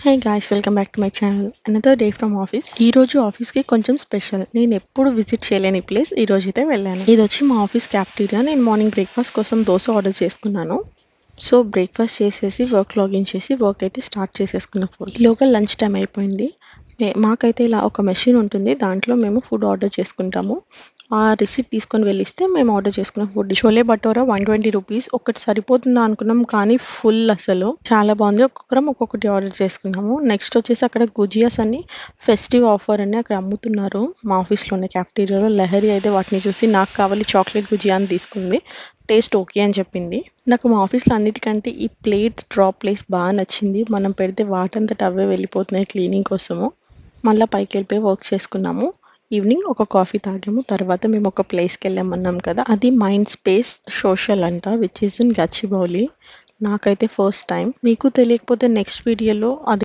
Hey guys, welcome back to my channel. Another day from office. ఈ రోజు ఆఫీస్కి కొంచెం స్పెషల్. నేను ఎప్పుడు విజిట్ చేయలేని ప్లేస్ ఈ రోజు అయితే వెళ్ళాను. ఇది వచ్చి మా ఆఫీస్ క్యాఫ్టీరియా. నేను మార్నింగ్ బ్రేక్ఫాస్ట్ కోసం దోశ ఆర్డర్ చేసుకున్నాను. సో బ్రేక్ఫాస్ట్ చేసేసి వర్క్ లాగిన్ చేసి వర్క్ అయితే స్టార్ట్ చేసేసుకున్నాం. ఈలోగా లంచ్ టైం అయిపోయింది. మాకైతే ఇలా ఒక మెషిన్ ఉంటుంది, దాంట్లో మేము ఫుడ్ ఆర్డర్ చేసుకుంటాము. ఆ రిసిప్ట్ తీసుకొని వెళ్ళిస్తే మేము ఆర్డర్ చేసుకున్న ఫుడ్ షోలే భటోరా 120 రూపీస్. ఒకటి సరిపోతుందా అనుకున్నాం, కానీ ఫుల్ అసలు చాలా బాగుంది. ఒక్కొక్కరం ఒక్కొక్కటి ఆర్డర్ చేసుకున్నాము. నెక్స్ట్ వచ్చేసి అక్కడ గుజియాస్ అని ఫెస్టివ్ ఆఫర్ అని అక్కడ అమ్ముతున్నారు. మా ఆఫీస్లోనే క్యాఫ్టీరియాలో లహరి అయితే వాటిని చూసి నాకు కావాలి చాక్లెట్ గుజియా అని తీసుకుంది. టేస్ట్ ఓకే అని చెప్పింది. నాకు మా ఆఫీస్లో అన్నిటికంటే ఈ ప్లేట్స్ డ్రాప్ ప్లేస్ బాగా నచ్చింది. మనం పెడితే వాటంతట అవే వెళ్ళిపోతున్నాయి క్లీనింగ్ కోసము. మళ్ళీ పైకి వెళ్ళిపోయి వర్క్ చేసుకున్నాము. ఈవినింగ్ ఒక కాఫీ తాగాము. తర్వాత మేము ఒక ప్లేస్కి వెళ్ళామన్నాం కదా, అది మైండ్ స్పేస్ సోషల్ అంట, విచ్ ఇస్ ఇన్ గచ్చిబౌలి. నాకైతే ఫస్ట్ టైం. మీకు తెలియకపోతే నెక్స్ట్ వీడియోలో అది